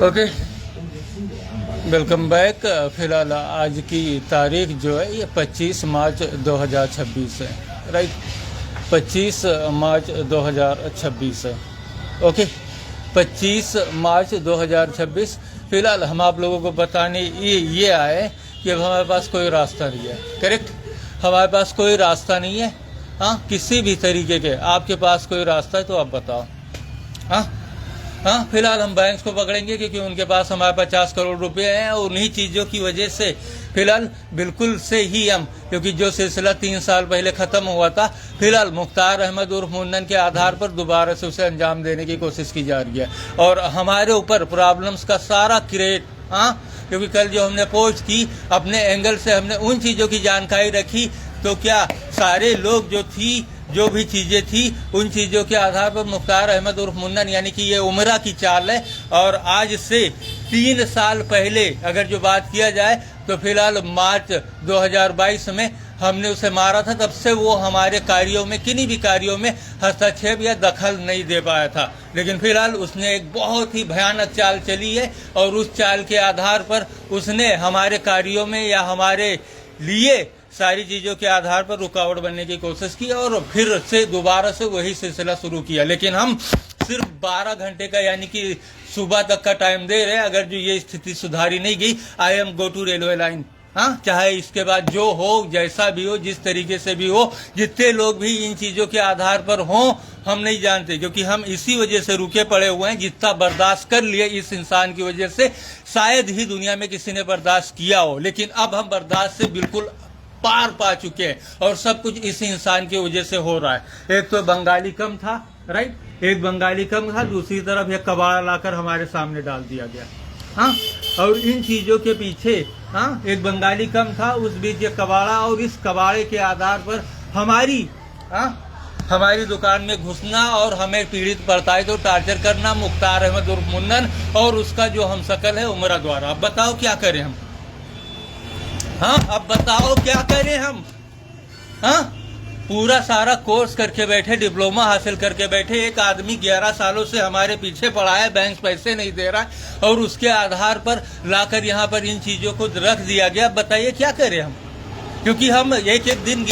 Okay, welcome back. फिलहाल आज की तारीख जो है ये 25 मार्च 2026 है, राइट। 25 मार्च 2026 है, ओके। 25 मार्च 2026 फिलहाल हम आप लोगों को बताने ये आए कि अब हमारे पास कोई रास्ता नहीं है, करेक्ट। हमारे पास कोई रास्ता नहीं है, हाँ, किसी भी तरीके के। आपके पास कोई रास्ता है तो आप बताओ। हाँ, फिलहाल हम बैंक्स को पकड़ेंगे क्योंकि उनके पास हमारे 50 करोड़ रुपए हैं और उन्हीं चीज़ों की वजह से फिलहाल बिल्कुल से ही हम, क्योंकि जो सिलसिला 3 साल पहले ख़त्म हुआ था, फिलहाल मुख्तार अहमद उर्फ मुन्नन के आधार पर दोबारा से उसे अंजाम देने की कोशिश की जा रही है। और हमारे ऊपर प्रॉब्लम्स का सारा क्रिएट, हाँ, क्योंकि कल जो हमने पोस्ट की अपने एंगल से हमने उन चीज़ों की जानकारी रखी, तो क्या सारे लोग जो भी चीज़ें थी उन चीज़ों के आधार पर मुख्तार अहमद उर्फ मुन्नन, यानी कि ये उमरा की चाल है। और आज से 3 साल पहले अगर जो बात किया जाए तो फिलहाल मार्च 2022 में हमने उसे मारा था। तब से वो हमारे कार्यों में, किन्हीं भी कार्यों में हस्तक्षेप या दखल नहीं दे पाया था। लेकिन फिलहाल उसने एक बहुत ही भयानक चाल चली है और उस चाल के आधार पर उसने हमारे कार्यों में या हमारे लिए सारी चीज़ों के आधार पर रुकावट बनने की कोशिश की और फिर से दोबारा से वही सिलसिला शुरू किया। लेकिन हम सिर्फ 12 घंटे का, यानी कि सुबह तक का टाइम दे रहे हैं। अगर जो ये स्थिति सुधारी नहीं गई, I am go to railway line. हाँ, चाहे इसके बाद जो हो, जैसा भी हो, जिस तरीके से भी हो, जितने लोग भी इन चीज़ों के आधार पर हों, हम नहीं जानते, क्योंकि हम इसी वजह से रुके पड़े हुए हैं। जितना बर्दाश्त कर लिए इस इंसान की वजह से, शायद ही दुनिया में किसी ने बर्दाश्त किया हो। लेकिन अब हम बर्दाश्त से बिल्कुल पार पा चुके हैं और सब कुछ इस इंसान की वजह से हो रहा है। एक तो बंगाली कम था, राइट, एक बंगाली कम था, दूसरी तरफ यह कबाड़ा लाकर हमारे सामने डाल दिया गया। हाँ, और इन चीज़ों के पीछे, हाँ, एक बंगाली कम था, उस बीच ये कबाड़ा, और इस कबाड़े के आधार पर हमारी दुकान में घुसना और हमें पीड़ित प्रताड़ित और टार्चर करना मुख्तार अहमद उर्फ मुन्नन और उसका जो हमशक्ल है उमरा द्वारा। अब बताओ क्या करें हम? हाँ, अब बताओ क्या करें हम? हाँ, पूरा सारा कोर्स करके बैठे, डिप्लोमा हासिल करके बैठे एक आदमी 11 सालों से हमारे पीछे पड़ा है, बैंक पैसे नहीं दे रहा है और उसके आधार पर लाकर यहाँ पर इन चीज़ों को रख दिया गया। बताइए क्या करें हम? क्योंकि हम एक एक दिन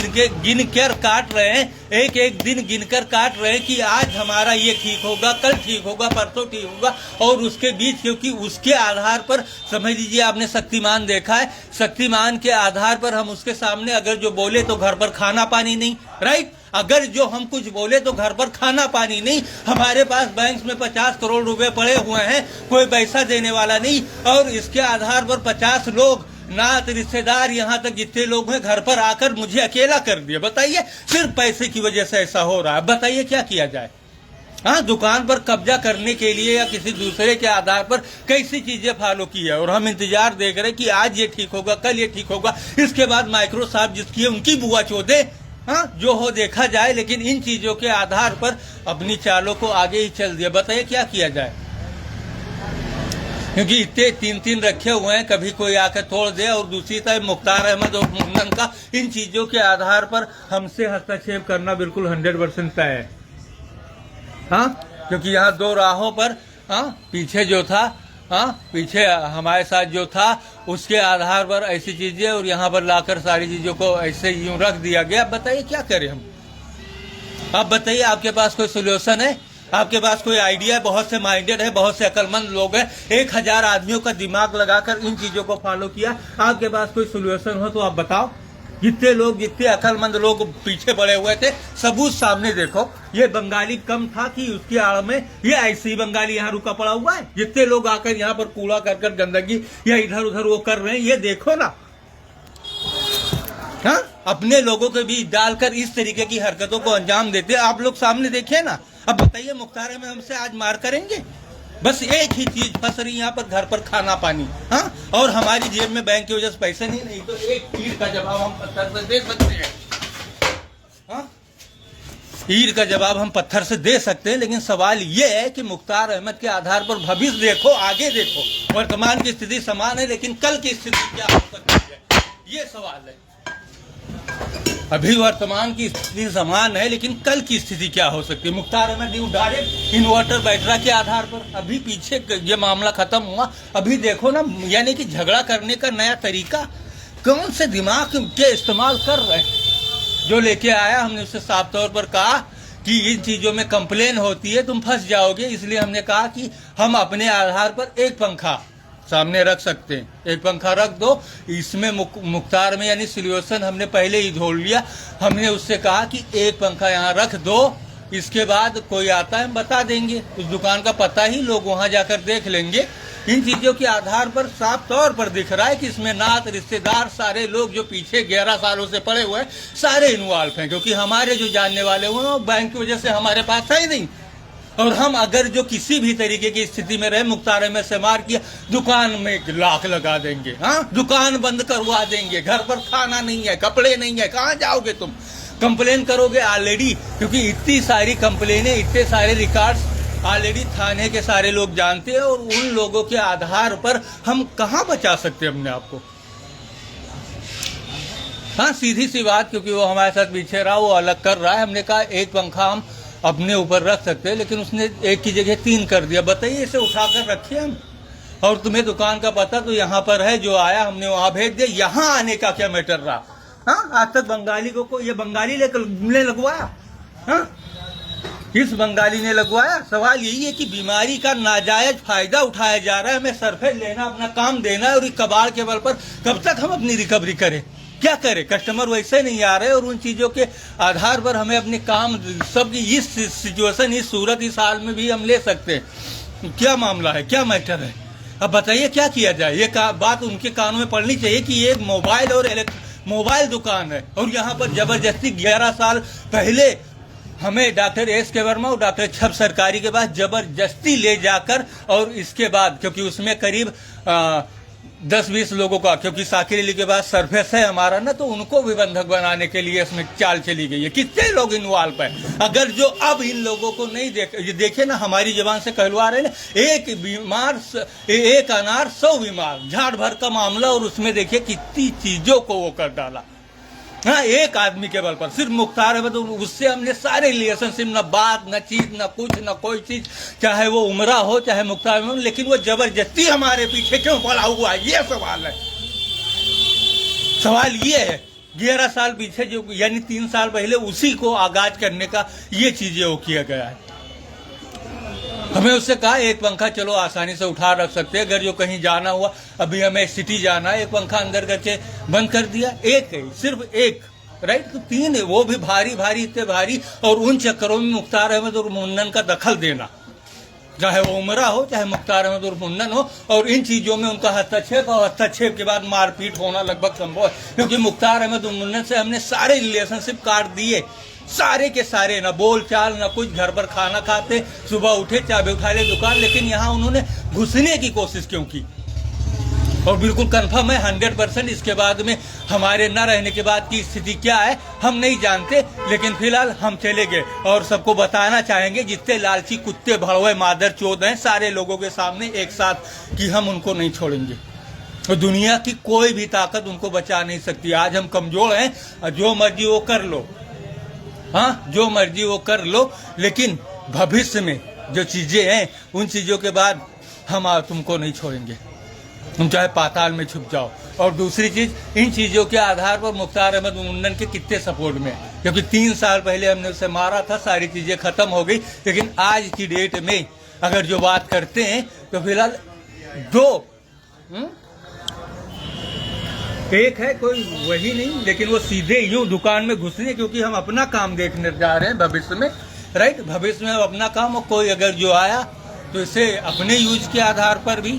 गिन कर काट रहे हैं, एक एक दिन गिनकर काट रहे हैं कि आज हमारा ये ठीक होगा, कल ठीक होगा, परसों ठीक होगा। और उसके बीच, क्योंकि उसके आधार पर, समझ लीजिए आपने शक्तिमान देखा है, शक्तिमान के आधार पर हम उसके सामने अगर जो बोले तो घर पर खाना पानी नहीं, राइट। अगर जो हम कुछ बोले तो घर पर खाना पानी नहीं। हमारे पास बैंक में 50 करोड़ रुपए पड़े हुए हैं, कोई पैसा देने वाला नहीं, और इसके आधार पर 50 लोग, नात रिश्तेदार, यहाँ तक जितने लोग हैं, घर पर आकर मुझे अकेला कर दिया। बताइए, सिर्फ पैसे की वजह से ऐसा हो रहा है। बताइए क्या किया जाए? हाँ, दुकान पर कब्जा करने के लिए या किसी दूसरे के आधार पर कैसी चीजें फॉलो की है और हम इंतजार देख रहे हैं कि आज ये ठीक होगा, कल ये ठीक होगा, इसके बाद माइक्रोसॉफ्ट जिसकी है उनकी बुआ चोदे। हाँ, जो हो देखा जाए। लेकिन इन चीजों के आधार पर अपनी चालों को आगे ही चल दिया। बताइए क्या किया जाए? क्योंकि इतने 3 रखे हुए हैं, कभी कोई आकर तोड़ दे। और दूसरी तरफ मुख्तार अहमद और मुन्नन का इन चीज़ों के आधार पर हमसे हस्तक्षेप करना बिल्कुल 100% तय है। हाँ, क्योंकि यहाँ 2 राहों पर, हाँ, पीछे जो था, हाँ, पीछे हमारे साथ जो था उसके आधार पर ऐसी चीज़ें, और यहाँ पर लाकर सारी चीज़ों को ऐसे यूँ रख दिया गया। बताइए क्या करें हम? आप बताइए, आपके पास कोई सोल्यूशन है? आपके पास कोई आइडिया है? बहुत से माइंडेड है, बहुत से अकलमंद लोग हैं, 1000 आदमियों का दिमाग लगाकर इन चीजों को फॉलो किया। आपके पास कोई सोल्यूशन हो तो आप बताओ। जितने अकलमंद लोग पीछे पड़े हुए थे, सबूत सामने देखो। ये बंगाली कम था कि उसकी आड़ में ये ऐसी बंगाली यहाँ रुका पड़ा हुआ है। जितने लोग आकर यहाँ पर कूड़ा कर गंदगी या इधर उधर वो कर रहे हैं, ये देखो ना। हाँ, अपने लोगों के बीच डालकर इस तरीके की हरकतों को अंजाम देते, आप लोग सामने देखिए ना। अब बताइए, मुख्तार में हमसे आज मार करेंगे? बस एक ही चीज फंस रही यहाँ पर, घर पर खाना पानी। हाँ, और हमारी जेब में बैंक की वजह से पैसे नहीं तो एक ईंट का जवाब हम पत्थर से दे सकते हैं। हाँ, ईंट का जवाब हम पत्थर से दे सकते हैं। लेकिन सवाल ये है कि मुख्तार अहमद के आधार पर भविष्य देखो, आगे देखो। वर्तमान की स्थिति समान है, लेकिन कल की स्थिति क्या हो सकती है, ये सवाल है। अभी वर्तमान की स्थिति समान है, लेकिन कल की स्थिति क्या हो सकती है। Mukhtar Ahmad new direct inverter बैटरा के आधार पर, अभी पीछे ये मामला खत्म हुआ, अभी देखो ना, यानी कि झगड़ा करने का नया तरीका, कौन से दिमाग के इस्तेमाल कर रहे हैं। जो लेके आया, हमने उससे साफ तौर पर कहा कि इन चीजों में कंप्लेन होती है, तुम फंस जाओगे, इसलिए हमने कहा कि हम अपने आधार पर एक पंखा सामने रख सकते हैं, एक पंखा रख दो। इसमें मुख्तार में यानी सोल्यूशन हमने पहले ही ढूंढ लिया। हमने उससे कहा कि एक पंखा यहाँ रख दो, इसके बाद कोई आता है हम बता देंगे, उस दुकान का पता ही लोग वहां जाकर देख लेंगे। इन चीजों के आधार पर साफ तौर पर दिख रहा है कि इसमें नात रिश्तेदार सारे लोग जो पीछे 11 सालों से पड़े हुए हैं सारे इन्वॉल्व हैं, क्योंकि हमारे जो जानने वाले हुए हैं वो बैंक की वजह से हमारे पास है ही नहीं। और हम अगर जो किसी भी तरीके की स्थिति में रहे, मुख्तार अहमद से मार किया, दुकान में लाख लगा देंगे, हाँ, दुकान बंद करवा देंगे, घर पर खाना नहीं है, कपड़े नहीं है, कहाँ जाओगे तुम, कंप्लेन करोगे ऑलरेडी, क्योंकि इतनी सारी कंप्लेनें, इतने सारे रिकॉर्ड्स ऑलरेडी थाने के सारे लोग जानते हैं। और उन लोगों के आधार पर हम कहाँ बचा सकते हैं अपने आप को। हाँ, सीधी सी बात, क्योंकि वो हमारे साथ पीछे रहा, वो अलग कर रहा है। हमने कहा एक पंखा हम अपने ऊपर रख सकते हैं, लेकिन उसने एक की जगह 3 कर दिया। बताइए, इसे उठाकर रखिए हम, और तुम्हें दुकान का पता तो यहाँ पर है, जो आया हमने वहां भेज दिया, यहाँ आने का क्या मैटर रहा। हाँ, आज तक बंगाली को ये बंगाली ने लगवाया, हाँ, इस बंगाली ने लगवाया। सवाल यही है कि बीमारी का नाजायज फायदा उठाया जा रहा है, हमें सरफेस लेना, अपना काम देना है, और इस कबाड़ के बल पर कब तक हम अपनी रिकवरी करें, क्या करें। कस्टमर वैसे नहीं आ रहे, और उन चीजों के आधार पर हमें अपने काम सब की इस सिचुएशन, इस सूरत, इस हाल में भी हम ले सकते हैं। क्या मामला है, क्या मैटर है, अब बताइए क्या किया जाए। ये बात उनके कानों में पड़नी चाहिए कि ये एक मोबाइल और मोबाइल दुकान है, और यहाँ पर जबरदस्ती 11 साल पहले हमें डॉक्टर एस के वर्मा और डॉक्टर छब सरकारी के पास जबरदस्ती ले जाकर, और इसके बाद क्योंकि उसमें करीब 10-20 लोगों का, क्योंकि साकिर अली के पास सरफेस है हमारा ना, तो उनको भी बंधक बनाने के लिए इसमें चाल चली गई है। कितने लोग इन्वॉल्व है। अगर जो अब इन लोगों को नहीं देखे ना, हमारी जबान से कहलवा रहे ना, एक बीमार एक अनार 100 बीमार, झाड़ भर का मामला, और उसमें देखिए कितनी चीजों को वो कर डाला। हाँ, एक आदमी के बल पर, सिर्फ मुख्तार अहमद, उससे हमने सारे रिलेशनशिप, न बात, न चीज, न कुछ, न कोई चीज, चाहे वो उमरा हो चाहे मुख्तार अहमद, लेकिन वो जबरदस्ती हमारे पीछे क्यों पड़ा हुआ है, ये सवाल है। सवाल ये है, 11 साल पीछे जो, यानी 3 साल पहले उसी को आगाज करने का ये चीजें वो किया गया है। हमें उससे कहा एक पंखा चलो आसानी से उठा रख सकते हैं, अगर जो कहीं जाना हुआ, अभी हमें सिटी जाना है, एक पंखा अंदर करके बंद कर दिया, एक है, सिर्फ एक, राइट। तो 3 है, वो भी भारी भारी, इतने भारी, और उन चक्करों में मुख्तार अहमद और मुन्नन का दखल देना, चाहे वो उमरा हो चाहे मुख्तार अहमद और मुन्नन हो, और इन चीजों में उनका हस्तक्षेप, और हस्तक्षेप के बाद मारपीट होना लगभग संभव है, क्योंकि मुख्तार अहमद और मुन्नन से हमने सारे रिलेशनशिप काट दिए, सारे के सारे, ना बोल चाल ना कुछ, घर पर खाना खाते, सुबह उठे चाबी उठा ले दुकान, लेकिन यहाँ उन्होंने घुसने की कोशिश क्यों की। और बिल्कुल कंफर्म है 100%, इसके बाद में हमारे न रहने के बाद की स्थिति क्या है हम नहीं जानते, लेकिन फिलहाल हम चले गए, और सबको बताना चाहेंगे जितने लालची कुत्ते भड़वे मादर चोद हैं सारे लोगों के सामने एक साथ, कि हम उनको नहीं छोड़ेंगे, और दुनिया की कोई भी ताकत उनको बचा नहीं सकती। आज हम कमजोर हैं, जो मर्जी वो कर लो, हाँ, जो मर्जी वो कर लो, लेकिन भविष्य में जो चीजें हैं उन चीजों के बाद हम तुमको नहीं छोड़ेंगे, तुम चाहे पाताल में छुप जाओ। और दूसरी चीज, इन चीजों के आधार पर मुख्तार अहमद मुन्नन के कितने सपोर्ट में, क्योंकि 3 साल पहले हमने उसे मारा था, सारी चीजें खत्म हो गई, लेकिन आज की डेट में अगर जो बात करते हैं तो फिलहाल 2 एक है, कोई वही नहीं, लेकिन वो सीधे यूं दुकान में घुसने, क्योंकि हम अपना काम देखने जा रहे हैं भविष्य में, राइट। भविष्य में अपना काम, और कोई अगर जो आया तो इसे अपने यूज के आधार पर भी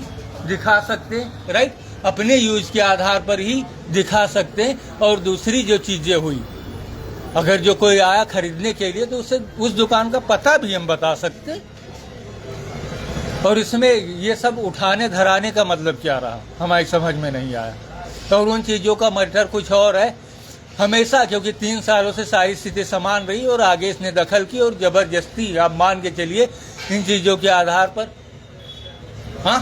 दिखा सकते हैं, राइट, अपने यूज के आधार पर ही दिखा सकते हैं। और दूसरी जो चीजें हुई, अगर जो कोई आया खरीदने के लिए तो उसे उस दुकान का पता भी हम बता सकते हैं। और इसमें ये सब उठाने धराने का मतलब क्या रहा, हमारी समझ में नहीं आया। और उन चीज़ों का मैटर कुछ और है हमेशा, क्योंकि 3 सालों से सारी स्थिति समान रही, और आगे इसने दखल की, और जबरदस्ती आप मान के चलिए इन चीज़ों के आधार पर। हाँ,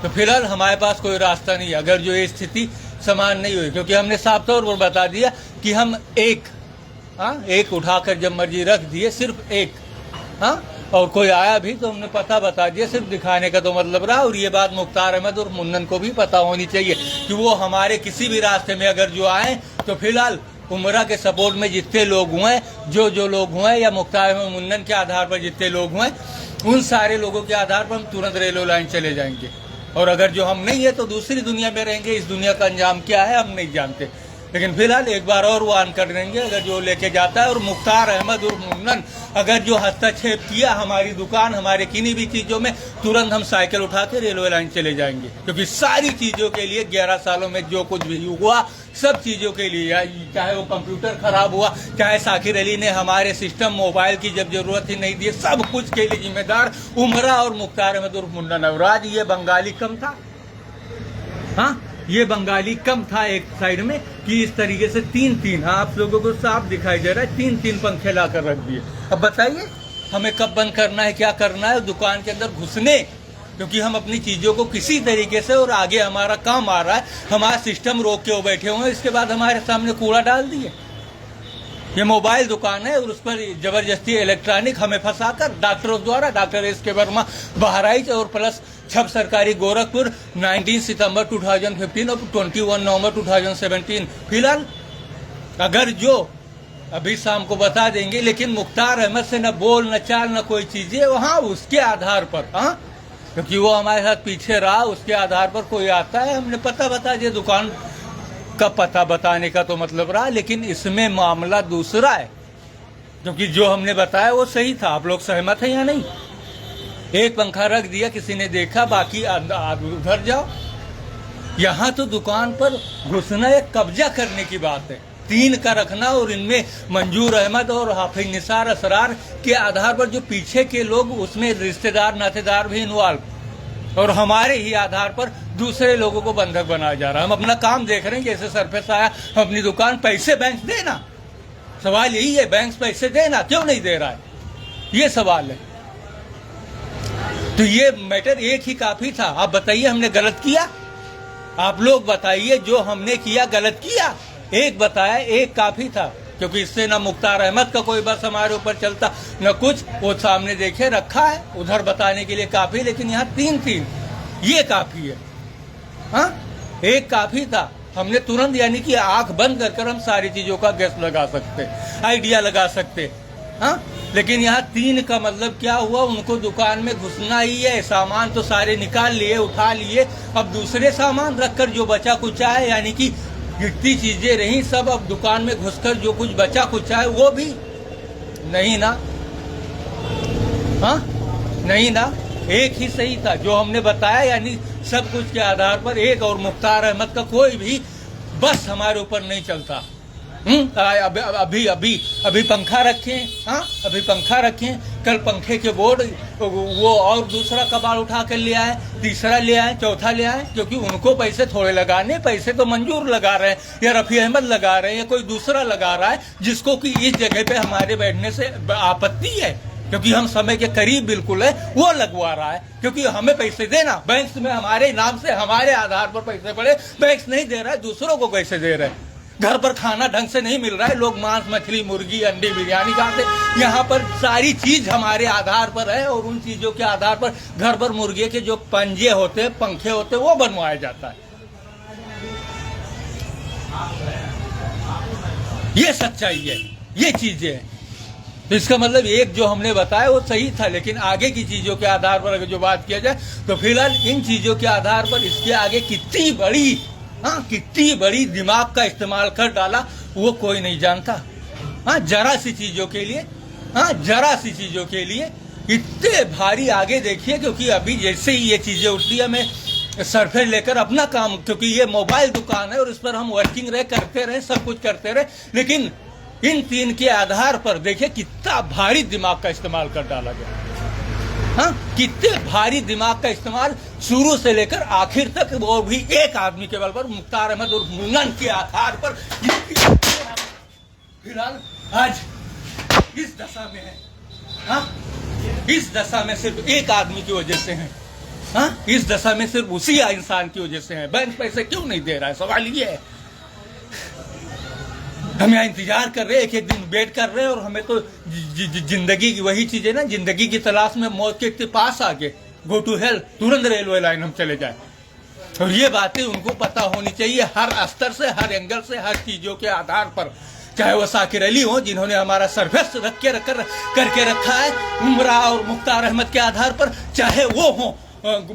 तो फिलहाल हमारे पास कोई रास्ता नहीं, अगर जो ये स्थिति समान नहीं हुई, क्योंकि हमने साफ तौर पर बता दिया कि हम एक हाँ, एक उठाकर जब मर्जी रख दिए, सिर्फ एक। हाँ, और कोई आया भी तो हमने पता बता दिया, सिर्फ दिखाने का तो मतलब रहा। और ये बात मुख्तार अहमद और मुन्नन को भी पता होनी चाहिए कि वो हमारे किसी भी रास्ते में अगर जो आए तो फिलहाल उमरा के सपोर्ट में जितने लोग हुए, जो लोग हुए, या मुख्तार अहमद मुन्नन के आधार पर जितने लोग हुए, उन सारे लोगों के आधार पर हम तुरंत रेलवे लाइन चले जाएंगे। और अगर जो हम नहीं है तो दूसरी दुनिया में रहेंगे। इस दुनिया का अंजाम क्या है हम नहीं जानते, लेकिन फिलहाल एक बार और वो ऑन कर देंगे अगर जो लेके जाता है। और मुख्तार अहमद और मुन्नन अगर जो हस्तक्षेप किया हमारी दुकान, हमारे किन्हीं भी चीज़ों में, तुरंत हम साइकिल उठा के रेलवे लाइन चले जाएंगे। क्योंकि सारी चीज़ों के लिए 11 सालों में जो कुछ भी हुआ, सब चीज़ों के लिए, चाहे वो कंप्यूटर खराब हुआ, चाहे साकिर अली ने हमारे सिस्टम मोबाइल की जब जरूरत ही नहीं दी, सब कुछ के लिए जिम्मेदार उमरा और मुख्तार अहमद और मुन्नन। और आज ये बंगाली कम था। हाँ, ये बंगाली कम था एक साइड में कि इस तरीके से तीन, हाँ आप लोगों को साफ दिखाई दे रहा है, तीन पंखे लाकर रख दिए। अब बताइए हमें कब बंद करना है, क्या करना है दुकान के अंदर घुसने, क्योंकि हम अपनी चीजों को किसी तरीके से, और आगे हमारा काम आ रहा है, हमारा सिस्टम रोक के वो बैठे हुए हैं, इसके बाद हमारे सामने कूड़ा डाल दिए। ये मोबाइल दुकान है और उस पर जबरदस्ती इलेक्ट्रॉनिक हमें फंसाकर डॉक्टरों द्वारा, डॉक्टर एस के वर्मा बहराइच और प्लस छप सरकारी गोरखपुर 19 सितंबर 2015 और 21 नवंबर 2017। फिलहाल अगर जो अभी शाम को बता देंगे, लेकिन मुख्तार अहमद से न बोल न चाल न कोई चीजें, वहाँ उसके आधार पर, हाँ, क्योंकि वो हमारे साथ पीछे रहा, उसके आधार पर कोई आता है, हमने पता बता दिया, दुकान का पता बताने का तो मतलब रहा। लेकिन इसमें मामला दूसरा है, क्योंकि जो हमने बताया वो सही था। आप लोग सहमत हैं या नहीं? एक पंखा रख दिया, किसी ने देखा, बाकी उधर जाओ। यहाँ तो दुकान पर घुसना एक कब्जा करने की बात है, 3 का रखना, और इनमें मंजूर अहमद और हाफिज निसार असरार के आधार पर जो पीछे के लोग, उसमें रिश्तेदार नातेदार भी इन्वॉल्व, और हमारे ही आधार पर दूसरे लोगों को बंधक बनाया जा रहा है। हम अपना काम देख रहे हैं, जैसे सरफेस आया, हम अपनी दुकान, पैसे बैंक देना, सवाल यही है, बैंक पैसे देना क्यों नहीं दे रहा है, ये सवाल है। तो ये मैटर एक ही काफी था। आप बताइए हमने गलत किया? आप लोग बताइए जो हमने किया गलत किया? एक बताया, एक काफी था, क्योंकि इससे ना मुख्तार अहमद का कोई बस हमारे ऊपर चलता न कुछ, वो सामने देखे रखा है, उधर बताने के लिए काफी, लेकिन यहाँ 3 ये काफी है। हाँ, एक काफी था, हमने तुरंत, यानी कि आंख बंद कर हम सारी चीजों का गैस लगा सकते, आइडिया लगा सकते। हाँ, लेकिन यहाँ 3 का मतलब क्या हुआ, उनको दुकान में घुसना ही है, सामान तो सारे निकाल लिए, उठा लिए, अब दूसरे सामान रखकर जो बचा कुचा है, यानी कि जितनी चीजें रही सब अब दुकान में घुसकर जो कुछ बचा कुचा है वो भी नहीं ना। हाँ, नहीं ना, एक ही सही था जो हमने बताया, यानी सब कुछ के आधार पर एक, और मुख्तार अहमद का कोई भी बस हमारे ऊपर नहीं चलता। अभी पंखा रखें, हाँ अभी पंखा रखें, कल पंखे के बोर्ड वो और दूसरा कबाड़ उठा कर ले आए, तीसरा ले आए, चौथा ले आए, क्योंकि उनको पैसे थोड़े लगाने, पैसे तो मंजूर लगा रहे हैं, या रफी अहमद लगा रहे हैं, या कोई दूसरा लगा रहा है, जिसको कि इस जगह पे हमारे बैठने से आपत्ति है, क्योंकि हम समय के करीब बिल्कुल है, वो लगवा रहा है, क्योंकि हमें पैसे देना, बैंक में हमारे नाम से, हमारे आधार पर पैसे पड़े, बैंक नहीं दे रहा है, दूसरों को पैसे दे रहे हैं। घर पर खाना ढंग से नहीं मिल रहा है, लोग मांस मछली मुर्गी अंडे बिरयानी खाते, यहाँ पर सारी चीज हमारे आधार पर है, और उन चीजों के आधार पर घर पर मुर्गे के जो पंजे होते हैं, पंखे होते हैं, वो बनवाया जाता है। ये सच्चाई है, ये चीजें हैं। तो इसका मतलब एक जो हमने बताया वो सही था, लेकिन आगे की चीजों के आधार पर अगर जो बात किया जाए तो फिलहाल इन चीजों के आधार पर इसके आगे कितनी बड़ी, हाँ कितनी बड़ी दिमाग का इस्तेमाल कर डाला वो कोई नहीं जानता। हाँ, जरा सी चीजों के लिए, हाँ जरा सी चीजों के लिए इतने भारी आगे देखिए, क्योंकि अभी जैसे ही ये चीजें उठती है, मैं सरफेस लेकर अपना काम, क्योंकि ये मोबाइल दुकान है और इस पर हम वर्किंग रहे, करते रहे, सब कुछ करते रहे, लेकिन इन 3 के आधार पर देखिए कितना भारी दिमाग का इस्तेमाल कर डाला गया। हाँ, कितने भारी दिमाग का इस्तेमाल शुरू से लेकर आखिर तक, वो भी एक आदमी के बल पर, मुख्तार अहमद और मुन्नन के आधार पर फिलहाल आज इस दशा में है। हाँ, इस दशा में सिर्फ एक आदमी की वजह से है। हाँ, इस दशा में सिर्फ उसी इंसान की वजह से है। बैंक पैसे क्यों नहीं दे रहा है, सवाल ये है। हम यहाँ इंतजार कर रहे हैं, एक एक दिन वेट कर रहे हैं, और हमें तो जिंदगी की वही चीज है ना, जिंदगी की तलाश में मौत के इतने पास आके गो टू हेल, तुरंत रेलवे लाइन हम चले जाए। और ये बातें उनको पता होनी चाहिए हर स्तर से, हर एंगल से, हर चीजों के आधार पर। चाहे वो साकिर अली हो जिन्होंने हमारा सर्विस करके रखा है उमरा और मुख्तार अहमद के आधार पर, चाहे वो हो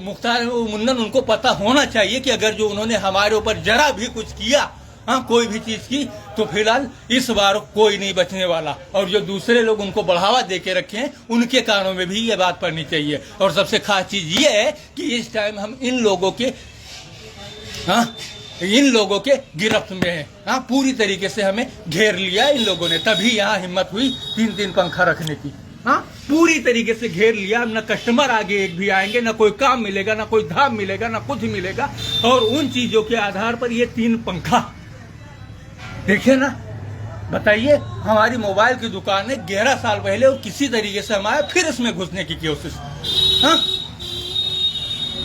मुख्तार मुन्नन, उनको पता होना चाहिए कि अगर जो उन्होंने हमारे ऊपर जरा भी कुछ किया, हाँ कोई भी चीज की, तो फिलहाल इस बार कोई नहीं बचने वाला। और जो दूसरे लोग उनको बढ़ावा दे के रखे हैं उनके कानों में भी ये बात पड़नी चाहिए। और सबसे खास चीज ये है कि इस टाइम हम इन लोगों के गिरफ्त में हैं। हाँ पूरी तरीके से हमें घेर लिया इन लोगों ने, तभी यहाँ हिम्मत हुई 3-3 पंखा रखने की। हाँ पूरी तरीके से घेर लिया। न कस्टमर आगे एक भी आएंगे, न कोई काम मिलेगा, न कोई धाम मिलेगा, न कुछ मिलेगा। और उन चीजों के आधार पर ये 3 पंखा देखिए ना, बताइए हमारी मोबाइल की दुकान है 11 साल पहले, और किसी तरीके से हमारे फिर इसमें घुसने की कोशिश।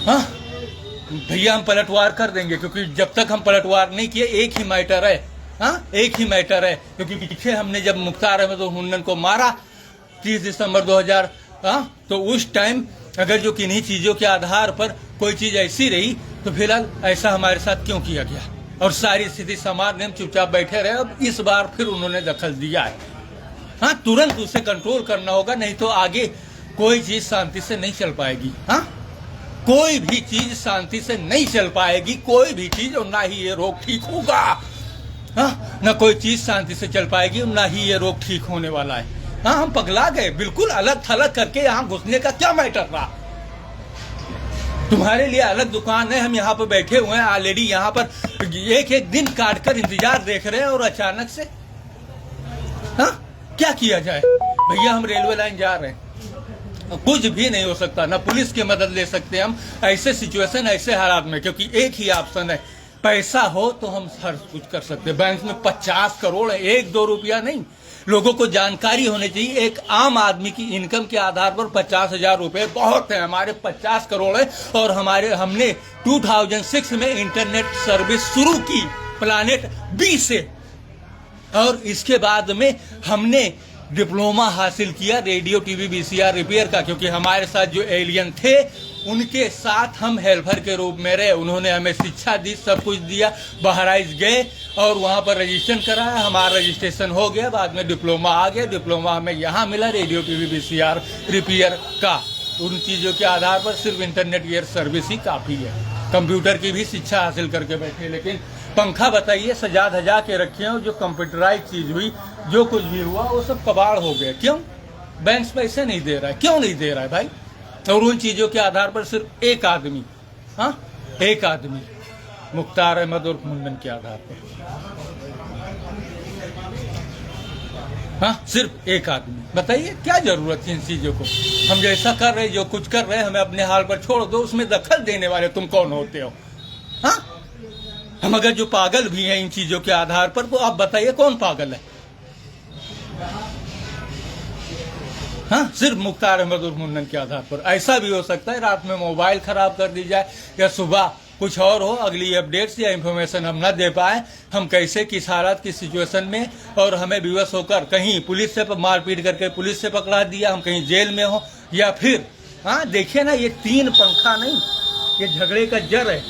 हाँ भैया हम पलटवार कर देंगे, क्योंकि जब तक हम पलटवार नहीं किए एक ही मैटर है। हाँ एक ही मैटर है, क्योंकि पीछे हमने जब मुख्तार अहमद और मुन्नन को मारा 30 दिसंबर 2000, तो उस टाइम अगर जो किन्हीं चीजों के आधार पर कोई चीज ऐसी रही, तो फिलहाल ऐसा हमारे साथ क्यों किया गया, और सारी स्थिति समाज ने हम चुपचाप बैठे रहे। अब इस बार फिर उन्होंने दखल दिया है। हाँ तुरंत उसे कंट्रोल करना होगा, नहीं तो आगे कोई चीज शांति से नहीं चल पाएगी। हाँ कोई भी चीज शांति से नहीं चल पाएगी, कोई भी चीज, और ना ही ये रोग ठीक होगा। हाँ ना कोई चीज शांति से चल पाएगी, और ना ही ये रोग ठीक होने वाला है। हाँ हम पगला गए, बिल्कुल अलग थलग करके यहाँ घुसने का क्या मैटर रहा। तुम्हारे लिए अलग दुकान है, हम यहाँ पर बैठे हुए हैं ऑलरेडी, यहाँ पर एक एक दिन काट कर इंतजार देख रहे हैं, और अचानक से हाँ क्या किया जाए। भैया हम रेलवे लाइन जा रहे हैं, कुछ भी नहीं हो सकता, ना पुलिस की मदद ले सकते हम ऐसे सिचुएशन, ऐसे हालात में, क्योंकि एक ही ऑप्शन है, पैसा हो तो हम हर कुछ कर सकते हैं। बैंक में 50 करोड़ है, 1-2 रुपया नहीं। लोगों को जानकारी होनी चाहिए, एक आम आदमी की इनकम के आधार पर 50,000 रुपए बहुत है। हमारे 50 करोड़ है, और हमने 2006 में इंटरनेट सर्विस शुरू की प्लानेट बी से, और इसके बाद में हमने डिप्लोमा हासिल किया रेडियो टीवी VCR रिपेयर का, क्योंकि हमारे साथ जो एलियन थे उनके साथ हम हेल्पर के रूप में रहे। उन्होंने हमें शिक्षा दी, सब कुछ दिया। बहराइच गए और वहाँ पर रजिस्ट्रेशन कराया, हमारा रजिस्ट्रेशन हो गया, बाद में डिप्लोमा आ गया। डिप्लोमा हमें यहाँ मिला रेडियो टीवी VCR रिपेयर का। उन चीज़ों के आधार पर सिर्फ इंटरनेट ईयर सर्विस ही काफ़ी है। कंप्यूटर की भी शिक्षा हासिल करके बैठे, लेकिन पंखा बताइए सजा धजा के रखे हो, जो कंप्यूटराइज चीज हुई, जो कुछ भी हुआ वो सब कबाड़ हो गया। क्यों? बैंक पैसे नहीं दे रहा है। क्यों नहीं दे रहा है भाई? और उन चीजों के आधार पर सिर्फ एक आदमी, हाँ एक आदमी, मुख्तार अहमद और मुन्नन के आधार पर, हाँ सिर्फ एक आदमी। बताइए क्या जरूरत है इन चीजों को? हम जैसा कर रहे, जो कुछ कर रहे हैं, हमें अपने हाल पर छोड़ दो। उसमें दखल देने वाले तुम कौन होते हो? हाँ हम अगर जो पागल भी हैं इन चीजों के आधार पर, तो आप बताइए कौन पागल है? हाँ सिर्फ मुख्तार अहमद और मुन्नन के आधार पर। ऐसा भी हो सकता है रात में मोबाइल खराब कर दी जाए, या सुबह कुछ और हो, अगली अपडेट्स या इंफॉर्मेशन हम ना दे पाए, हम कैसे किस हालात की सिचुएशन में, और हमें विवश होकर कहीं पुलिस से मारपीट करके पुलिस से पकड़ा दिया, हम कहीं जेल में हो, या फिर हाँ देखिए ना, ये 3 पंखा नहीं, ये झगड़े का जड़ है।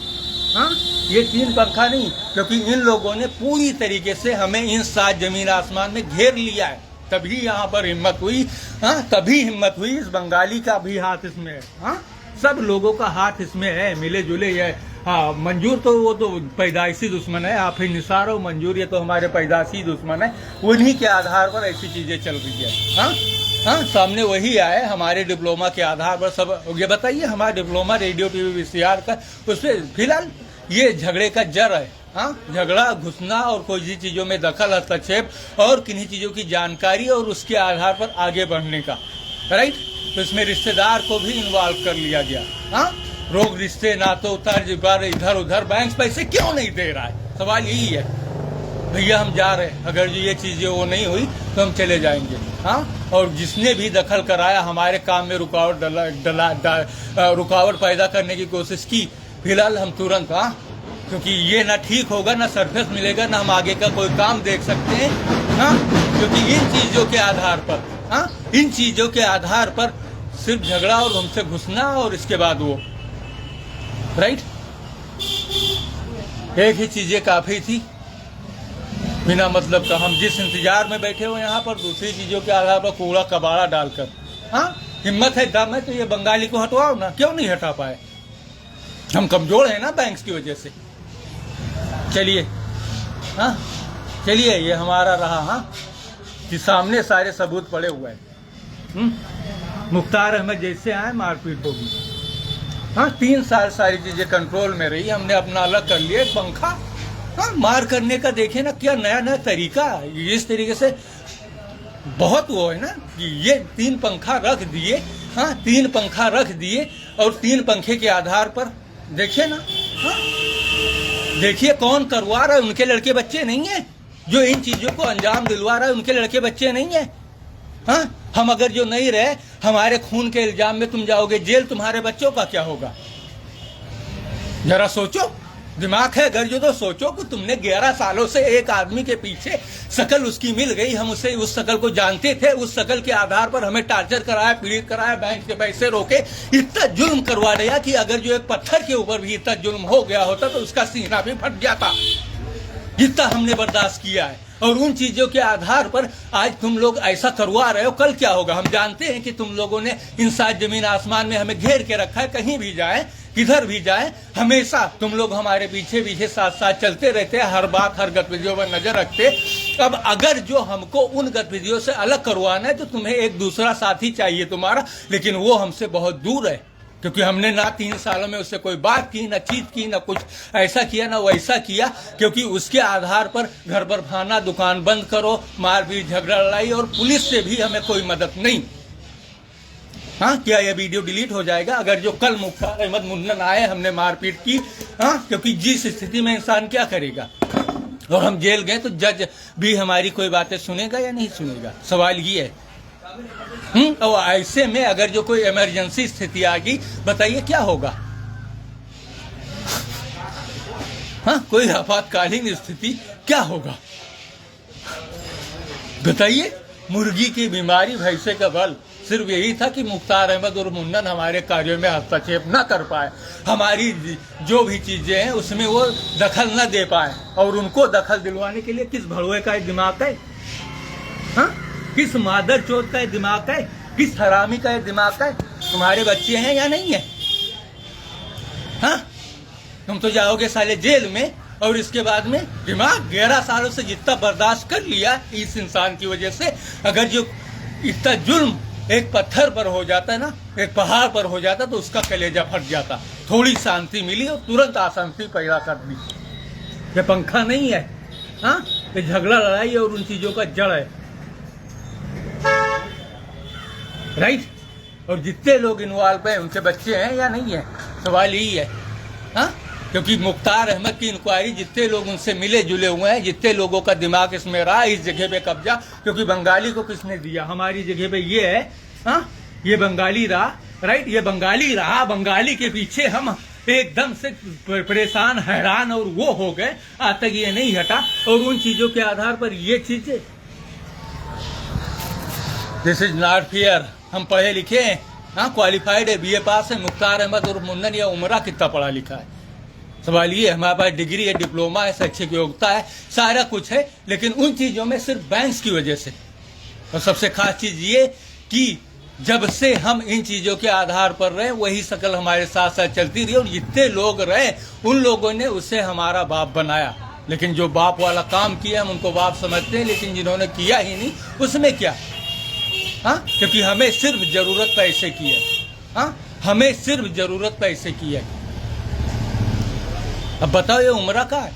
हाँ ये 3 पंखा नहीं, क्योंकि इन लोगों ने पूरी तरीके से हमें इन 7 जमीन आसमान में घेर लिया है। तभी यहाँ पर हिम्मत हुई। हाँ तभी हिम्मत हुई। इस बंगाली का भी हाथ इसमें है। हाँ सब लोगों का हाथ इसमें है, मिले जुले है। हाँ मंजूर तो वो तो पैदाइशी दुश्मन है, आप ही निसार हो। मंजूर ये तो हमारे पैदाइशी दुश्मन है, उन्हीं के आधार पर ऐसी चीजें चल रही है। हाँ सामने वही आए हमारे डिप्लोमा के आधार पर सब। ये बताइए हमारा डिप्लोमा रेडियो टीवी VCR का, उसमें फिलहाल ये झगड़े का जड़ है। हाँ झगड़ा, घुसना और कोई चीजों में दखल, हस्तक्षेप, और किन्हीं चीजों की जानकारी और उसके आधार पर आगे बढ़ने का, राइट। तो इसमें रिश्तेदार को भी इन्वॉल्व कर लिया गया। हाँ रोग, रिश्ते, नातो, उतार इधर उधर। बैंक पैसे क्यों नहीं दे रहा है? सवाल यही है। भैया हम जा रहे हैं, अगर जो ये चीजें वो नहीं हुई तो हम चले जाएंगे। हाँ और जिसने भी दखल कराया, हमारे काम में रुकावट पैदा करने की कोशिश की, फिलहाल हम तुरंत क्योंकि ये ना ठीक होगा, ना सरफेस मिलेगा, ना हम आगे का कोई काम देख सकते हैं। हाँ, क्योंकि इन चीज़ों के आधार पर, हाँ, इन चीज़ों के आधार पर सिर्फ झगड़ा और हमसे घुसना और इसके बाद वो, राइट, एक ही चीज़ें काफ़ी थी बिना मतलब का। हम जिस इंतजार में बैठे हो यहाँ पर दूसरी चीज़ों के आधार पर कूड़ा कबाड़ा डालकर, हाँ, हिम्मत है, दम है तो ये बंगाली को हटवाओ ना, क्यों नहीं हटा पाए? हम कमजोर हैं ना बैंक्स की वजह से। चलिए, हाँ, चलिए, ये हमारा रहा, हाँ, कि सामने सारे सबूत पड़े हुए हैं। मुख्तार अहमद जैसे आए मारपीट होगी। हाँ, 3 साल सारी चीजें कंट्रोल में रही, हमने अपना अलग कर लिया। एक पंखा, हाँ, मार करने का देखे ना क्या नया नया तरीका, इस तरीके से बहुत वो है ना कि ये 3 पंखा रख दिए, हाँ, 3 पंखा रख दिए और 3 पंखे के आधार पर देखिए ना, हाँ, देखिए कौन करवा रहा है। उनके लड़के बच्चे नहीं है जो इन चीजों को अंजाम दिलवा रहा है, उनके लड़के बच्चे नहीं है। हाँ, हम अगर जो नहीं रहे, हमारे खून के इल्जाम में तुम जाओगे जेल, तुम्हारे बच्चों का क्या होगा? जरा सोचो, दिमाग है अगर जो तो सोचो कि तुमने 11 सालों से एक आदमी के पीछे शकल उसकी मिल गई, हम उसे उस शकल को जानते थे, उस शकल के आधार पर हमें टार्चर कराया, पीड़ित कराया, बैंक के पैसे रोके, इतना जुल्म करवा दिया कि अगर जो एक पत्थर के ऊपर भी इतना जुल्म हो गया होता तो उसका सीना भी फट जाता। जितना हमने बर्दाश्त किया है, और उन चीजों के आधार पर आज तुम लोग ऐसा करवा रहे हो, कल क्या होगा? हम जानते हैं कि तुम लोगों ने इन सात जमीन आसमान में हमें घेर के रखा है, कहीं भी जाए, किधर भी जाए, हमेशा तुम लोग हमारे पीछे पीछे साथ साथ चलते रहते हैं, हर बात हर गतिविधियों पर नजर रखते। अब अगर जो हमको उन गतिविधियों से अलग करवाना है तो तुम्हें एक दूसरा साथी चाहिए तुम्हारा, लेकिन वो हमसे बहुत दूर है, क्योंकि हमने ना 3 सालों में उससे कोई बात की, ना चीत की, ना कुछ ऐसा किया, ना वैसा किया, क्योंकि उसके आधार पर घर पर भाना, दुकान बंद करो, मारपीट, झगड़ा, लड़ाई, और पुलिस से भी हमें कोई मदद नहीं। हाँ, क्या यह वीडियो डिलीट हो जाएगा अगर जो कल मुख्तार अहमद मुन्नन आए, हमने मारपीट की? हाँ, क्योंकि जिस स्थिति में इंसान क्या करेगा, और हम जेल गए तो जज भी हमारी कोई बातें सुनेगा या नहीं सुनेगा? सवाल ये है। और ऐसे में अगर जो कोई इमरजेंसी स्थिति आ गई, बताइए क्या होगा? हाँ, कोई आपातकालीन स्थिति क्या होगा बताइए? मुर्गी की बीमारी, भैंसे का बल, सिर्फ यही था कि मुख्तार अहमद और मुन्नन हमारे कार्यों में हस्तक्षेप न कर पाए, हमारी जो भी चीजें हैं उसमें वो दखल न दे पाए, और उनको दखल दिलवाने के लिए किस भड़ुए का दिमाग है? हाँ, किस मादर चोद का दिमाग है? किस हरामी का दिमाग है? तुम्हारे बच्चे हैं या नहीं है? हाँ, तुम तो जाओगे साले जेल में, और इसके बाद में दिमाग 11 सालों से जितना बर्दाश्त कर लिया इस इंसान की वजह से, अगर जो इतना जुल्म एक पत्थर पर हो जाता है ना, एक पहाड़ पर हो जाता तो उसका कलेजा फट जाता। थोड़ी शांति मिली और तुरंत अशांति पैदा कर दी। ये पंखा नहीं है, हाँ, ये झगड़ा, लड़ाई और उन चीजों का जड़ है, राइट। और जितने लोग इन्वॉल्व हैं उनके बच्चे हैं या नहीं है? सवाल यही है। हाँ, क्योंकि मुख्तार अहमद की इंक्वायरी, जितने लोग उनसे मिले जुले हुए हैं, जितने लोगों का दिमाग इसमें रहा, इस जगह पे कब्जा, क्योंकि बंगाली को किसने दिया? हमारी जगह पे ये है, हाँ, ये बंगाली रहा, राइट, ये बंगाली रहा। बंगाली के पीछे हम एकदम से परेशान, हैरान और वो हो गए, आज तक ये नहीं हटा। और उन चीजों के आधार पर ये चीजें, दिस इज नॉट फेयर। हम पढ़े लिखे हैं, हाँ, क्वालिफाइड है, BA पास है। मुख्तार अहमद और मुन्नन या उमरा कितना पढ़ा लिखा है? सवाल ये, हमारे पास डिग्री है, डिप्लोमा है, शैक्षिक योग्यता है, सारा कुछ है, लेकिन उन चीजों में सिर्फ बैंक्स की वजह से। और सबसे खास चीज ये कि जब से हम इन चीजों के आधार पर रहे, वही शकल हमारे साथ साथ चलती रही, और जितने लोग रहे उन लोगों ने उसे हमारा बाप बनाया। लेकिन जो बाप वाला काम किया हम उनको बाप समझते हैं, लेकिन जिन्होंने किया ही नहीं उसमें क्या? हाँ, क्योंकि हमें सिर्फ जरूरत पैसे की है। हाँ, हमें सिर्फ जरूरत पैसे की है। अब बताओ ये उम्र का है।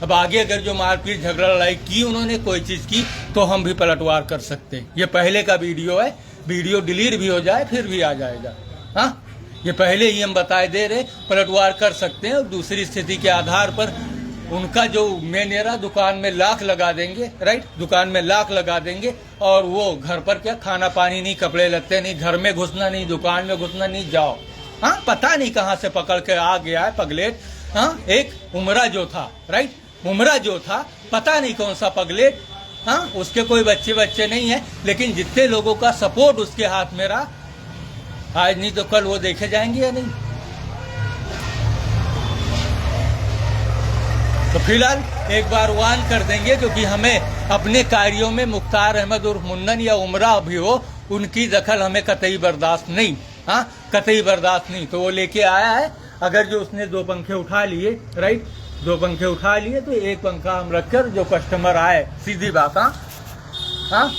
अब आगे अगर जो मारपीट, झगड़ा, लड़ाई की उन्होंने, कोई चीज की, तो हम भी पलटवार कर सकते हैं। ये पहले का वीडियो है, वीडियो डिलीट भी हो जाए फिर भी आ जाएगा। हाँ, ये पहले ही हम बताए दे रहे, पलटवार कर सकते हैं। और दूसरी स्थिति के आधार पर उनका जो मैनेजर दुकान में लाख लगा देंगे, राइट, दुकान में लाख लगा देंगे, और वो घर पर क्या, खाना पानी नहीं, कपड़े लत्ते नहीं, घर में घुसना नहीं, दुकान में घुसना नहीं, जाओ। हाँ, पता नहीं कहाँ से पकड़ के आ गया है पगलेट, हाँ, एक उमरा जो था, राइट, उमरा जो था, पता नहीं कौन सा पगलेट, हाँ, उसके कोई बच्चे नहीं है, लेकिन जितने लोगों का सपोर्ट उसके हाथ में रहा, आज नहीं तो कल वो देखे जाएंगे या नहीं। तो फिलहाल एक बार वार्न कर देंगे, क्योंकि हमें अपने कार्यों में मुख्तार अहमद उर्फ मुन्नन या उमरा भी हो, उनकी दखल हमें कतई बर्दाश्त नहीं, हाँ, कतई बर्दाश्त नहीं। तो वो लेके आया है, अगर जो उसने 2 पंखे उठा लिए, राइट, 2 पंखे उठा लिए, तो 1 पंखा हम रखकर जो कस्टमर आए, सीधी बात, हाँ,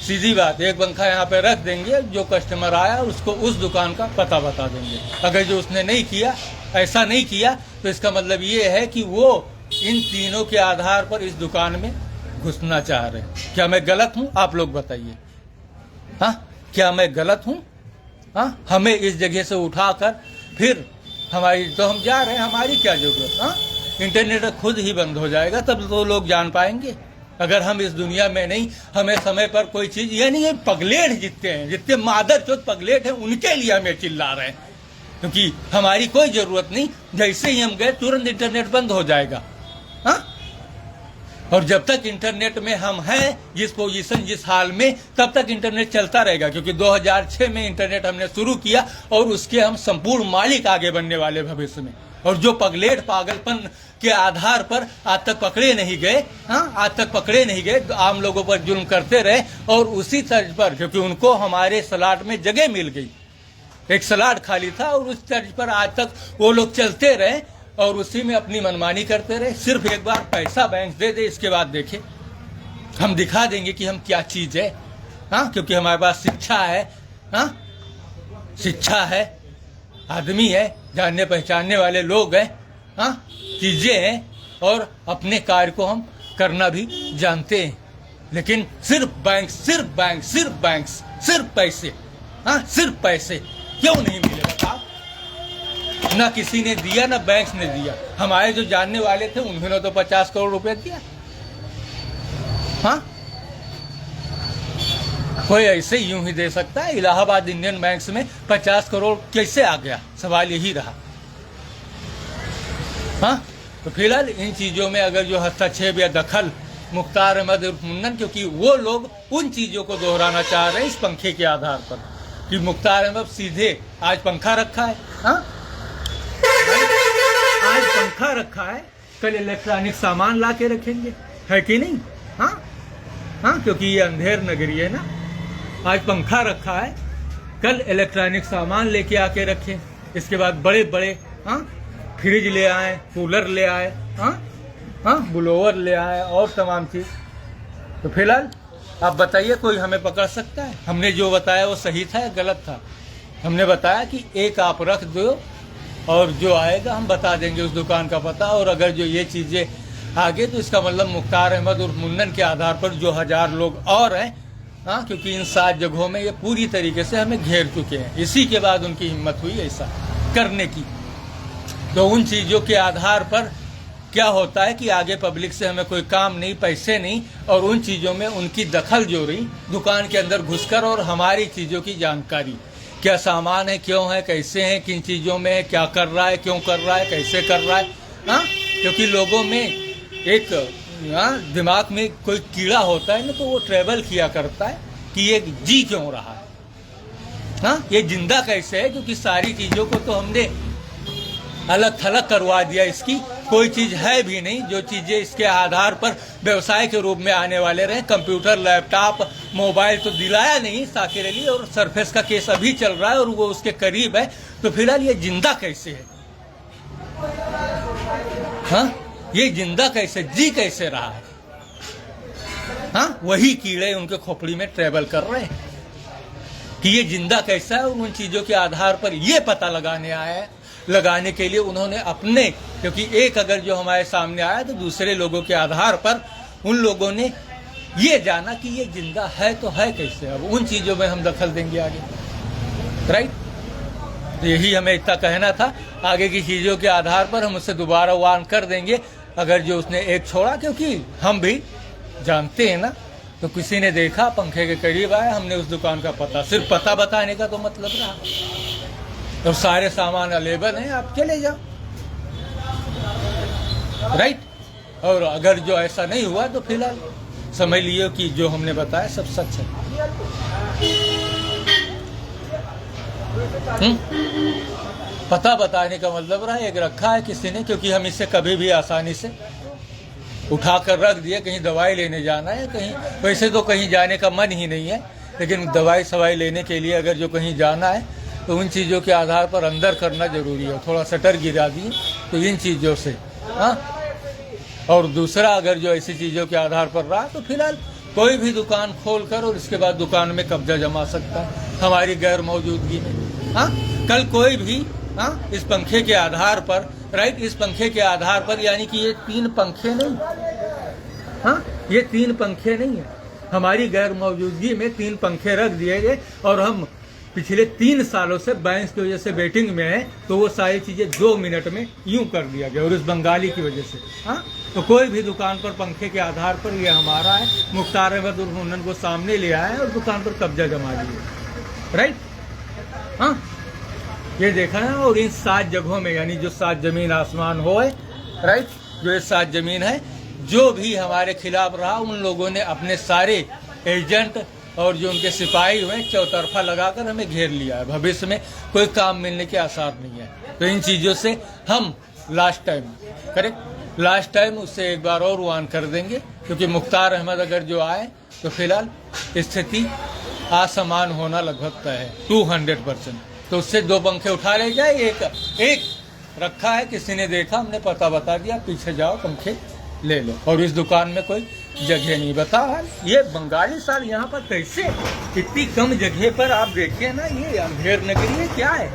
सीधी बात, 1 पंखा यहाँ पे रख देंगे, जो कस्टमर आया उसको उस दुकान का पता बता देंगे। अगर जो उसने नहीं किया, ऐसा नहीं किया, तो इसका मतलब ये है कि वो इन तीनों के आधार पर इस दुकान में घुसना चाह रहे हैं। क्या मैं गलत हूँ? आप लोग बताइए, हाँ, क्या मैं गलत हूँ? हाँ, हमें इस जगह से उठाकर फिर हमारी, तो हम जा रहे हैं, हमारी क्या जरूरत, हाँ, इंटरनेट खुद ही बंद हो जाएगा, तब तो लोग जान पाएंगे। अगर हम इस दुनिया में नहीं, हमें समय पर कोई चीज, यानी ये पगलेट जितने हैं, जितने मादर चोत पगलेट हैं, उनके लिए हमें चिल्ला रहे हैं, क्योंकि हमारी कोई जरूरत नहीं। जैसे ही हम गए तुरंत इंटरनेट बंद हो जाएगा, हाँ, और जब तक इंटरनेट में हम हैं, जिस पोजीशन, जिस हाल में, तब तक इंटरनेट चलता रहेगा, क्योंकि 2006 में इंटरनेट हमने शुरू किया और उसके हम संपूर्ण मालिक आगे बनने वाले भविष्य में। और जो पगलेट पागलपन के आधार पर आज तक पकड़े नहीं गए, हाँ, आज तक पकड़े नहीं गए, आम लोगों पर जुल्म करते रहे, और उसी तर्ज पर, क्योंकि उनको हमारे सलाट में जगह मिल गई, एक सलाट खाली था, और उस तर्ज पर आज तक वो लोग चलते रहे और उसी में अपनी मनमानी करते रहे। सिर्फ एक बार पैसा बैंक दे दे, इसके बाद देखे, हम दिखा देंगे कि हम क्या चीज है, हाँ, क्योंकि हमारे पास शिक्षा है, हाँ, शिक्षा है, आदमी है, जानने पहचानने वाले लोग हैं, हाँ, चीजें हैं, और अपने कार्य को हम करना भी जानते हैं। लेकिन सिर्फ बैंक, सिर्फ बैंक, सिर्फ बैंक, सिर्फ पैसे, हाँ, सिर्फ पैसे क्यों नहीं मिले बताओ? ना किसी ने दिया, ना बैंक ने दिया। हमारे जो जानने वाले थे उन्होंने तो 50 करोड़ रुपए दिया, हाँ, कोई ऐसे यूं ही दे सकता है? इलाहाबाद इंडियन बैंक्स में 50 करोड़ कैसे आ गया? सवाल यही रहा, हाँ। तो फिलहाल इन चीजों में अगर जो हस्तक्षेप या दखल मुख्तार अहमद उर्फ मुन्नन, क्योंकि वो लोग उन चीजों को दोहराना चाह रहे हैं इस पंखे के आधार पर कि मुख्तार अहमद सीधे आज पंखा रखा है, हाँ, आज पंखा रखा है, कल इलेक्ट्रॉनिक सामान ला के रखेंगे, है कि नहीं, हाँ, हाँ, क्योंकि ये अंधेर नगरी है ना। आज पंखा रखा है, कल इलेक्ट्रॉनिक सामान लेके आके रखे, इसके बाद बड़े बड़े, हाँ, फ्रिज ले आए, कूलर ले आए, हाँ, हाँ, ब्लोअर ले आए, और तमाम चीज। तो फिलहाल आप बताइए, कोई हमें पकड़ सकता है? हमने जो बताया वो सही था या गलत था? हमने बताया कि एक आप रख दो, और जो आएगा हम बता देंगे उस दुकान का पता, और अगर जो ये चीजें आगे, तो इसका मतलब मुख्तार अहमद उर्फ मुन्नन के आधार पर जो 1000 लोग और हैं, हाँ, क्योंकि इन 7 जगहों में ये पूरी तरीके से हमें घेर चुके हैं, इसी के बाद उनकी हिम्मत हुई ऐसा करने की। तो उन चीजों के आधार पर क्या होता है कि आगे पब्लिक से हमें कोई काम नहीं, पैसे नहीं, और उन चीजों में उनकी दखल जो रही दुकान के अंदर घुसकर, और हमारी चीजों की जानकारी, क्या सामान है, क्यों है, कैसे है, किन चीजों में है, क्या कर रहा है, क्यों कर रहा है, कैसे कर रहा है, हाँ, क्योंकि लोगों में एक, हाँ, दिमाग में कोई कीड़ा होता है ना, तो वो ट्रेवल किया करता है कि ये जी क्यों रहा है, हाँ, ये जिंदा कैसे है, क्योंकि सारी चीजों को तो हमने अलग थलग करवा दिया, इसकी कोई चीज है भी नहीं। जो चीजें इसके आधार पर व्यवसाय के रूप में आने वाले रहे, कंप्यूटर, लैपटॉप, मोबाइल, तो दिलाया नहीं साकिर अली, और सरफेस का केस अभी चल रहा है और वो उसके करीब है। तो फिलहाल ये जिंदा कैसे है, हाँ, ये जिंदा कैसे, जी कैसे रहा है, हाँ, वही कीड़े उनके खोपड़ी में ट्रेवल कर रहे हैं कि ये जिंदा कैसा है। उन चीजों के आधार पर ये पता लगाने आया है, लगाने के लिए उन्होंने अपने, क्योंकि एक अगर जो हमारे सामने आया तो दूसरे लोगों के आधार पर उन लोगों ने ये जाना कि ये जिंदा है तो है कैसे। अब उन चीजों में हम दखल देंगे आगे, राइट। तो यही हमें इतना कहना था। आगे की चीजों के आधार पर हम उससे दोबारा वार्न कर देंगे अगर जो उसने एक छोड़ा, क्योंकि हम भी जानते हैं ना। तो किसी ने देखा, पंखे के करीब आया, हमने उस दुकान का पता, सिर्फ पता बताने का तो मतलब रहा, और सारे सामान अवेलेबल हैं, आप चले जाओ। राइट। और अगर जो ऐसा नहीं हुआ तो फिलहाल समझ लियो कि जो हमने बताया सब सच है। पता बताने का मतलब रहा एक रखा है किसी ने, क्योंकि हम इसे कभी भी आसानी से उठा कर रख दिया। कहीं दवाई लेने जाना है, कहीं वैसे तो कहीं जाने का मन ही नहीं है, लेकिन दवाई सवाई लेने के लिए अगर जो कहीं जाना है तो उन चीज़ों के आधार पर अंदर करना जरूरी है। थोड़ा शटर गिरा दिए तो इन चीज़ों से, हाँ। और दूसरा, अगर जो ऐसी चीज़ों के आधार पर रहा तो फिलहाल कोई भी दुकान खोल कर और इसके बाद दुकान में कब्जा जमा सकता है हमारी गैर मौजूदगी में, हाँ। कल कोई भी, हाँ, इस पंखे के आधार पर, राइट, इस पंखे के आधार पर, यानी कि ये 3 पंखे नहीं, हाँ, ये 3 पंखे नहीं है, हमारी गैर मौजूदगी में 3 पंखे रख दिए गए और हम पिछले 3 सालों से बैंक की वजह से वेटिंग में है, तो वो सारी चीजें 2 मिनट में यूं कर दिया गया और इस बंगाली की वजह से, हाँ। तो कोई भी दुकान पर पंखे के आधार पर ये हमारा है, मुख्तार अहमद उर्फ मुन्नन को सामने ले आया है और दुकान पर कब्जा जमा लिया, राइट, हाँ। ये देखा है। और इन 7 जगहों में, यानी जो 7 जमीन आसमान हो है, राइट, जो ये 7 जमीन है, जो भी हमारे खिलाफ रहा उन लोगों ने अपने सारे एजेंट और जो उनके सिपाही हुए चौतरफा लगाकर हमें घेर लिया है। भविष्य में कोई काम मिलने के आसार नहीं है। तो इन चीज़ों से हम लास्ट टाइम उससे एक बार और वार्न कर देंगे, क्योंकि मुख्तार अहमद अगर जो आए तो फिलहाल स्थिति असमान होना लगभग तय है 200%। तो उससे 2 पंखे उठा ले जाए, एक रखा है, किसी ने देखा, हमने पता बता दिया, पीछे जाओ पंखे ले लो। और इस दुकान में कोई जगह नहीं। बताओ ये बंगाली साल यहाँ पर कैसे इतनी कम जगह पर, आप देखिए ना, ये अंधेर नगरी है क्या है,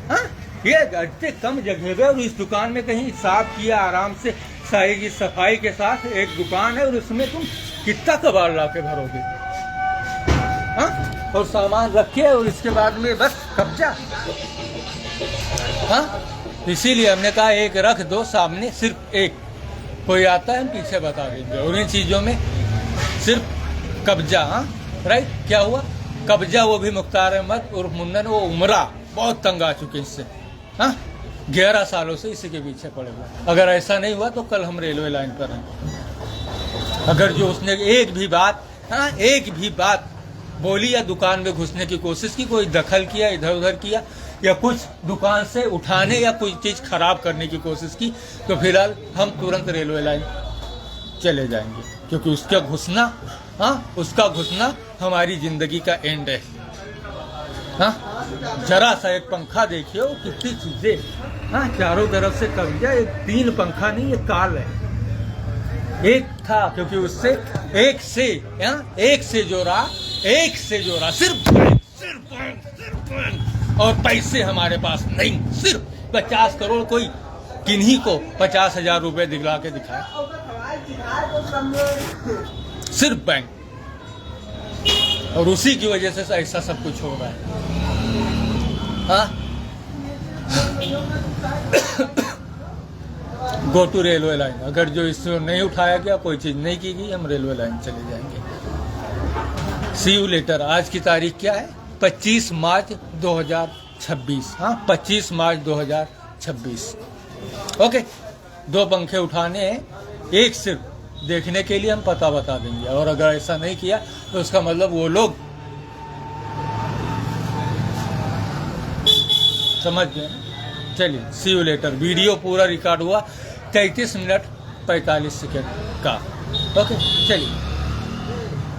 हाँ? ये इतने कम जगह पे और इस दुकान में कहीं साफ किया आराम से सारी की सफाई के साथ एक दुकान है और उसमें तुम कितना कबाड़ ला के भरोगे, हाँ? और सामान रखे और इसके बाद में बस कब्जा, हाँ। इसीलिए हमने कहा एक रख दो सामने, सिर्फ एक, कोई आता है हम पीछे बता देंगे। और इन चीज़ों में सिर्फ कब्जा, हाँ, राइट। क्या हुआ? कब्जा, वो भी मुख्तार अहमद उर्फ मुन्नन, वो उमरा बहुत तंग आ चुके इससे, हाँ। 11 सालों से इसी के पीछे पड़े हुए। अगर ऐसा नहीं हुआ तो कल हम रेलवे लाइन पर हैं। अगर जो उसने एक भी बात, हाँ, एक भी बात बोली या दुकान में घुसने की कोशिश की, कोई दखल किया, इधर उधर किया, या कुछ दुकान से उठाने या कोई चीज़ खराब करने की कोशिश की, तो फिलहाल हम तुरंत रेलवे लाइन चले जाएंगे, क्योंकि उसका घुसना, हाँ, उसका घुसना हमारी जिंदगी का एंड है, हाँ। जरा सा एक पंखा देखिए, वो कितनी चीजें, हाँ, चारों तरफ से कब्जा। 3 पंखा नहीं, ये काल है। एक था, क्योंकि उससे एक से जोड़ा सिर्फ और पैसे हमारे पास नहीं। सिर्फ 50 करोड़ कोई किन्हीं को 50,000 रुपए दिखला के दिखाया, सिर्फ बैंक, और उसी की वजह से ऐसा सब कुछ हो रहा है, हाँ। Go to railway line. अगर जो इसको नहीं उठाया गया, कोई चीज़ नहीं की गई, हम रेलवे लाइन चले जाएंगे। सी यू लेटर। आज की तारीख क्या है? 25 मार्च 2026, हाँ, 25 मार्च 2026। ओके, 2 पंखे उठाने हैं, एक सिर्फ देखने के लिए हम पता बता देंगे। और अगर ऐसा नहीं किया तो उसका मतलब वो लोग, समझ गए। चलिए, सी यू लेटर। वीडियो पूरा रिकॉर्ड हुआ 33 मिनट 45 सेकेंड का। ओके, चलिए।